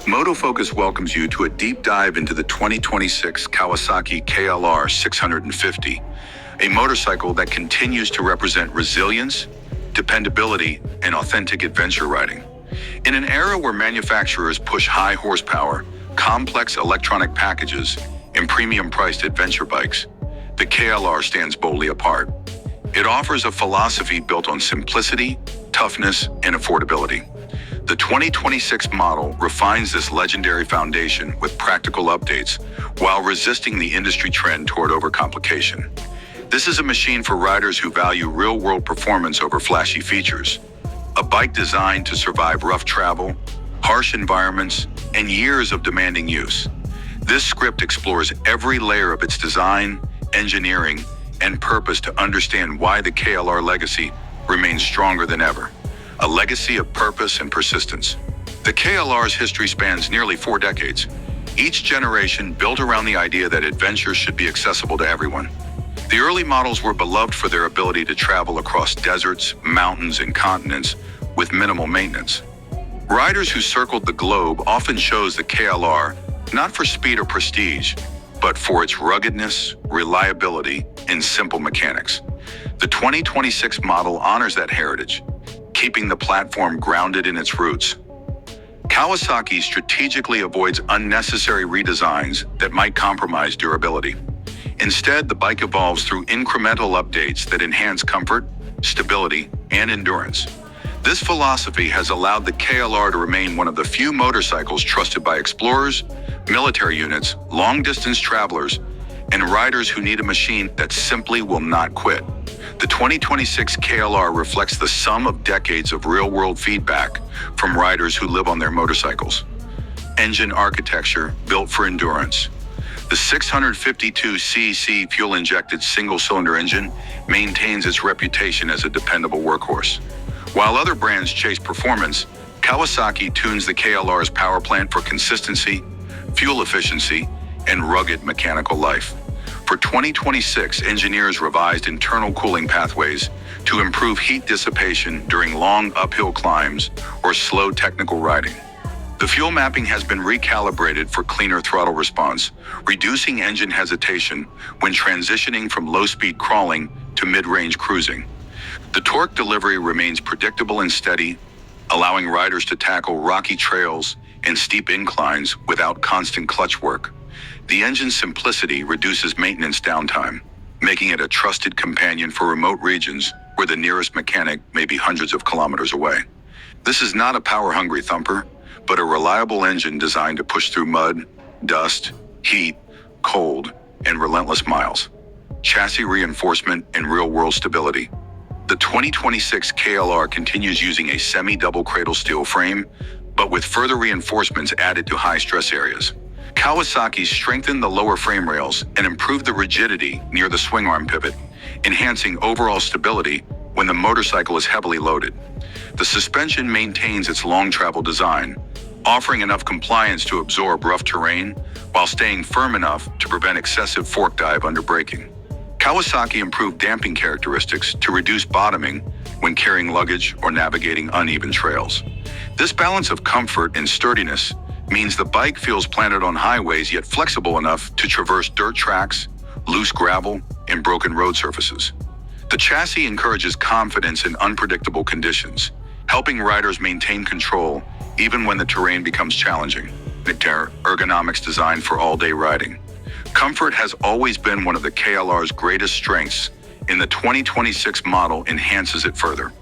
Moto Focus welcomes you to a deep dive into the 2026 Kawasaki KLR 650, a motorcycle that continues to represent resilience, dependability, and authentic adventure riding. In an era where manufacturers push high horsepower, complex electronic packages, and premium-priced adventure bikes, the KLR stands boldly apart. It offers a philosophy built on simplicity, toughness, and affordability. The 2026 model refines this legendary foundation with practical updates while resisting the industry trend toward overcomplication. This is a machine for riders who value real-world performance over flashy features. A bike designed to survive rough travel, harsh environments, and years of demanding use. This script explores every layer of its design, engineering, and purpose to understand why the KLR legacy remains stronger than ever. A legacy of purpose and persistence. The KLR's history spans nearly 4 decades, each generation built around the idea that adventure should be accessible to everyone. The early models were beloved for their ability to travel across deserts, mountains, and continents with minimal maintenance. Riders who circled the globe often chose the KLR not for speed or prestige, but for its ruggedness, reliability, and simple mechanics. The 2026 model honors that heritage, keeping the platform grounded in its roots. Kawasaki strategically avoids unnecessary redesigns that might compromise durability. Instead, the bike evolves through incremental updates that enhance comfort, stability, and endurance. This philosophy has allowed the KLR to remain one of the few motorcycles trusted by explorers, military units, long-distance travelers, and riders who need a machine that simply will not quit. The 2026 KLR reflects the sum of decades of real-world feedback from riders who live on their motorcycles. Engine architecture built for endurance. The 652cc fuel-injected single-cylinder engine maintains its reputation as a dependable workhorse. While other brands chase performance, Kawasaki tunes the KLR's power plant for consistency, fuel efficiency, and rugged mechanical life. For 2026, engineers revised internal cooling pathways to improve heat dissipation during long uphill climbs or slow technical riding. The fuel mapping has been recalibrated for cleaner throttle response, reducing engine hesitation when transitioning from low-speed crawling to mid-range cruising. The torque delivery remains predictable and steady, allowing riders to tackle rocky trails and steep inclines without constant clutch work. The engine's simplicity reduces maintenance downtime, making it a trusted companion for remote regions where the nearest mechanic may be hundreds of kilometers away. This is not a power-hungry thumper, but a reliable engine designed to push through mud, dust, heat, cold, and relentless miles. Chassis reinforcement and real-world stability. The 2026 KLR continues using a semi-double cradle steel frame, but with further reinforcements added to high-stress areas. Kawasaki strengthened the lower frame rails and improved the rigidity near the swing arm pivot, enhancing overall stability when the motorcycle is heavily loaded. The suspension maintains its long-travel design, offering enough compliance to absorb rough terrain while staying firm enough to prevent excessive fork dive under braking. Kawasaki improved damping characteristics to reduce bottoming when carrying luggage or navigating uneven trails. This balance of comfort and sturdiness means the bike feels planted on highways yet flexible enough to traverse dirt tracks, loose gravel, and broken road surfaces. The chassis encourages confidence in unpredictable conditions, helping riders maintain control even when the terrain becomes challenging. Ergonomics designed for all-day riding. Comfort has always been one of the KLR's greatest strengths, and the 2026 model enhances it further.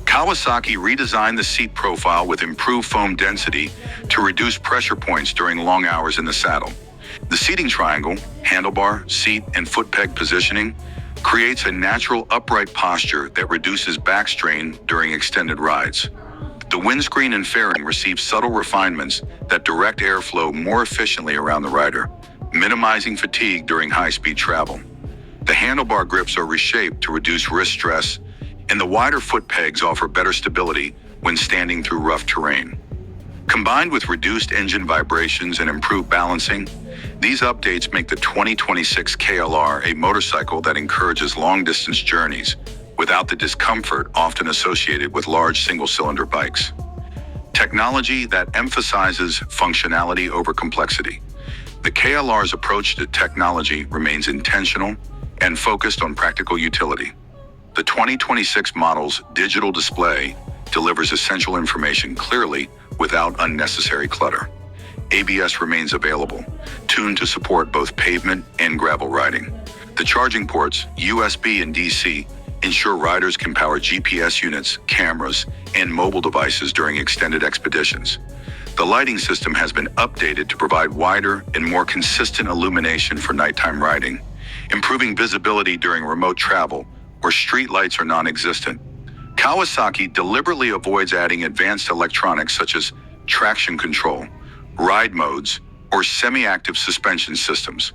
Kawasaki redesigned the seat profile with improved foam density to reduce pressure points during long hours in the saddle. The seating triangle, handlebar, seat, and foot peg positioning creates a natural upright posture that reduces back strain during extended rides. The windscreen and fairing receive subtle refinements that direct airflow more efficiently around the rider, minimizing fatigue during high-speed travel. The handlebar grips are reshaped to reduce wrist stress, and the wider foot pegs offer better stability when standing through rough terrain. Combined with reduced engine vibrations and improved balancing, these updates make the 2026 KLR a motorcycle that encourages long-distance journeys without the discomfort often associated with large single-cylinder bikes. technology that emphasizes functionality over complexity. The KLR's approach to technology remains intentional and focused on practical utility. The 2026 model's digital display delivers essential information clearly without unnecessary clutter. ABS remains available, tuned to support both pavement and gravel riding. The charging ports, USB and DC, ensure riders can power GPS units, cameras, and mobile devices during extended expeditions. The lighting system has been updated to provide wider and more consistent illumination for nighttime riding, improving visibility during remote travel where street lights are non-existent. Kawasaki deliberately avoids adding advanced electronics such as traction control, ride modes, or semi-active suspension systems.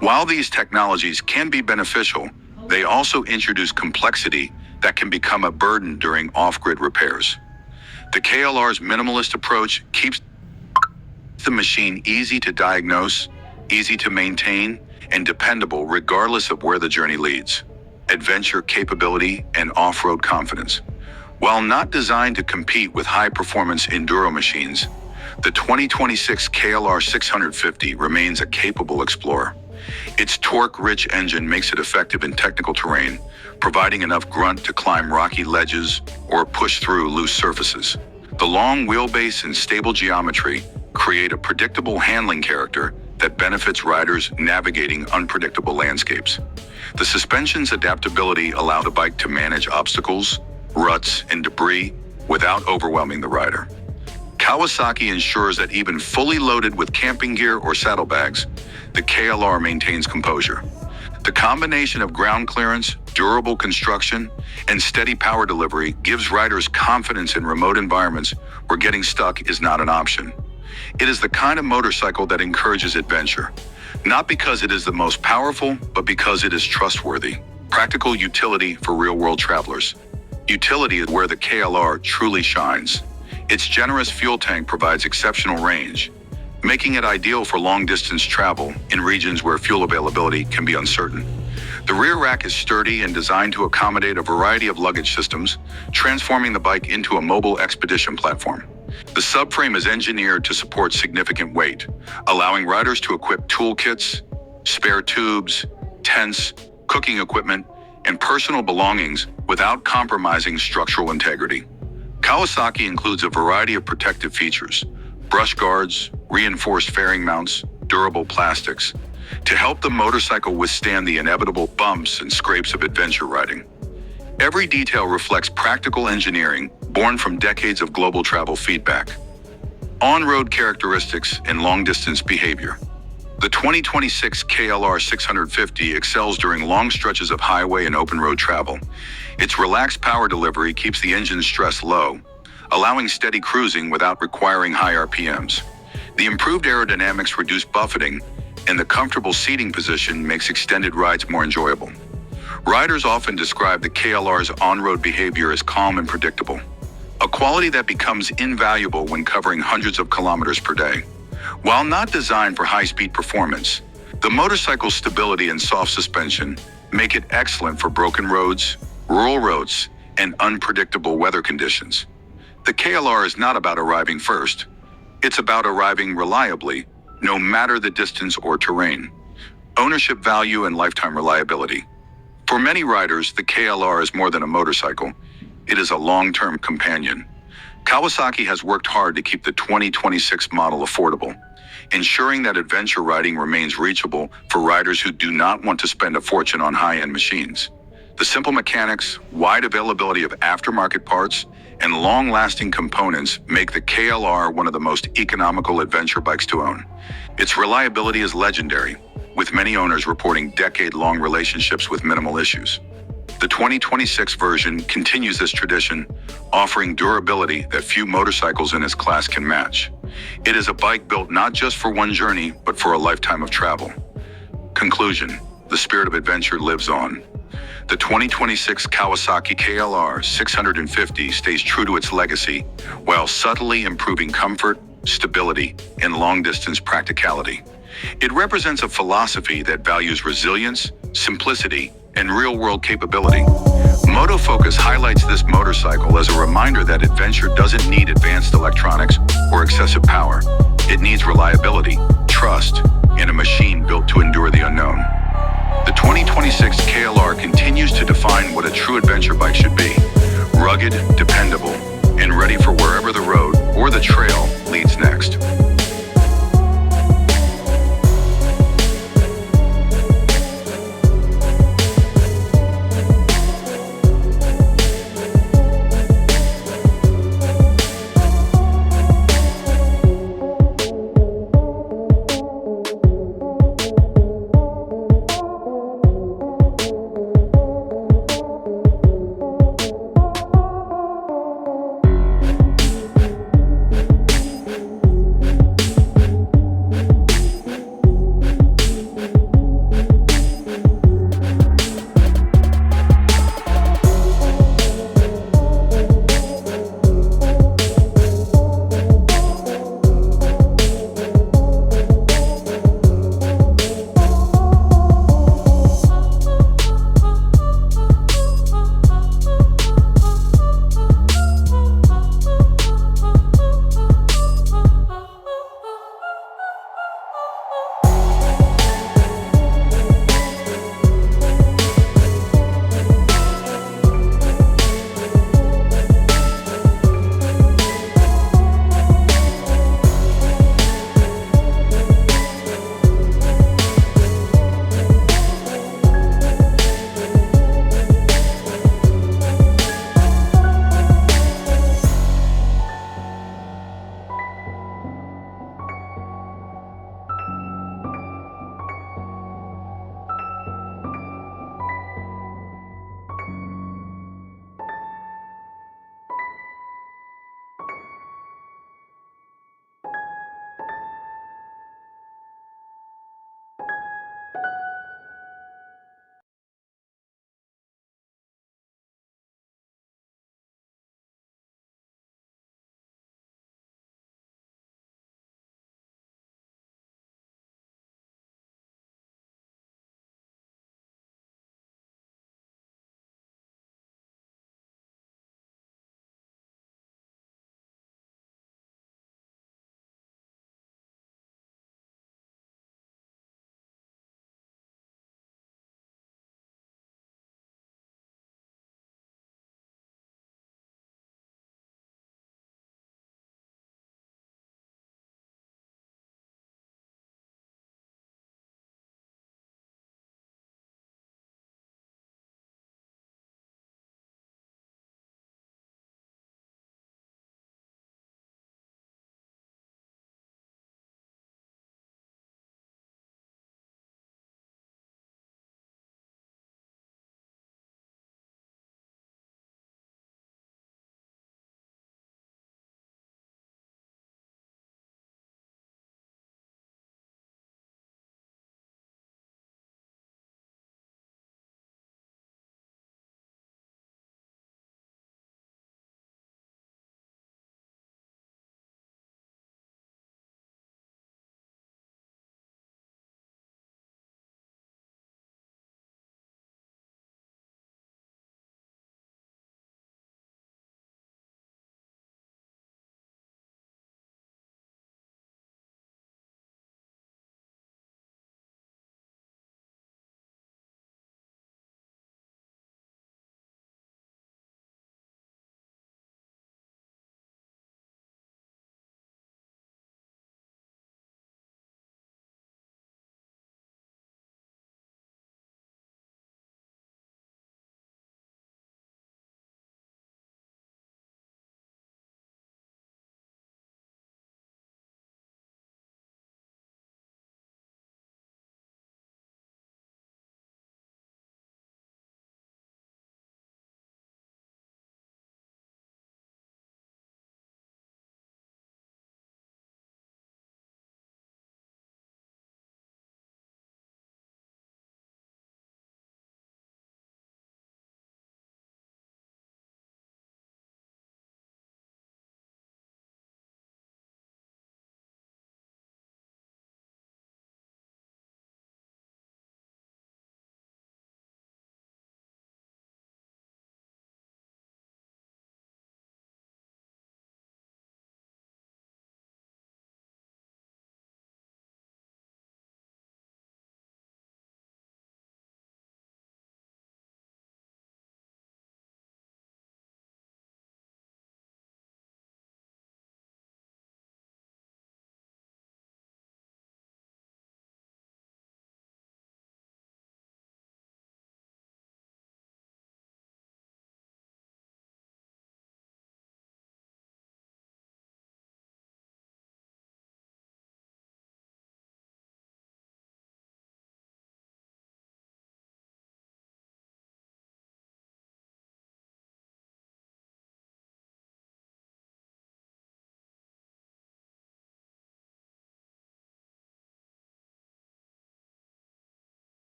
While these technologies can be beneficial, they also introduce complexity that can become a burden during off-grid repairs. The KLR's minimalist approach keeps the machine easy to diagnose, easy to maintain, and dependable regardless of where the journey leads. Adventure capability and off-road confidence. While not designed to compete with high-performance enduro machines, the 2026 KLR 650 remains a capable explorer. Its torque-rich engine makes it effective in technical terrain, providing enough grunt to climb rocky ledges or push through loose surfaces. The long wheelbase and stable geometry create a predictable handling character that benefits riders navigating unpredictable landscapes. The suspension's adaptability allow the bike to manage obstacles, ruts, and debris without overwhelming the rider. Kawasaki ensures that even fully loaded with camping gear or saddlebags, the KLR maintains composure. The combination of ground clearance, durable construction, and steady power delivery gives riders confidence in remote environments where getting stuck is not an option. It is the kind of motorcycle that encourages adventure, not because it is the most powerful, but because it is trustworthy. Practical utility for real-world travelers. Utility is where the KLR truly shines. Its generous fuel tank provides exceptional range, making it ideal for long-distance travel in regions where fuel availability can be uncertain. The rear rack is sturdy and designed to accommodate a variety of luggage systems, transforming the bike into a mobile expedition platform. The subframe is engineered to support significant weight, allowing riders to equip toolkits, spare tubes, tents, cooking equipment, and personal belongings without compromising structural integrity. Kawasaki includes a variety of protective features, brush guards, reinforced fairing mounts, durable plastics, to help the motorcycle withstand the inevitable bumps and scrapes of adventure riding. Every detail reflects practical engineering born from decades of global travel feedback. On-road characteristics and long-distance behavior. The 2026 KLR 650 excels during long stretches of highway and open road travel. Its relaxed power delivery keeps the engine's stress low, allowing steady cruising without requiring high RPMs. The improved aerodynamics reduce buffeting, and the comfortable seating position makes extended rides more enjoyable. Riders often describe the KLR's on-road behavior as calm and predictable, a quality that becomes invaluable when covering hundreds of kilometers per day. While not designed for high-speed performance, the motorcycle's stability and soft suspension make it excellent for broken roads, rural roads, and unpredictable weather conditions. The KLR is not about arriving first. It's about arriving reliably, no matter the distance or terrain. Ownership value and lifetime reliability. For many riders, the KLR is more than a motorcycle. It is a long-term companion. Kawasaki has worked hard to keep the 2026 model affordable, ensuring that adventure riding remains reachable for riders who do not want to spend a fortune on high-end machines. The simple mechanics, wide availability of aftermarket parts, and long-lasting components make the KLR one of the most economical adventure bikes to own. Its reliability is legendary, with many owners reporting decade-long relationships with minimal issues. The 2026 version continues this tradition, offering durability that few motorcycles in its class can match. It is a bike built not just for one journey, but for a lifetime of travel. Conclusion: the spirit of adventure lives on. The 2026 Kawasaki KLR 650 stays true to its legacy, while subtly improving comfort, stability, and long-distance practicality. It represents a philosophy that values resilience, simplicity, and real-world capability. Moto Focus highlights this motorcycle motorcycle as a reminder that adventure doesn't need advanced electronics or excessive power. It needs reliability, trust, and a machine built to endure the unknown. The 2026 KLR continues to define what a true adventure bike should be: rugged, dependable, and ready for wherever the road or the trail leads next.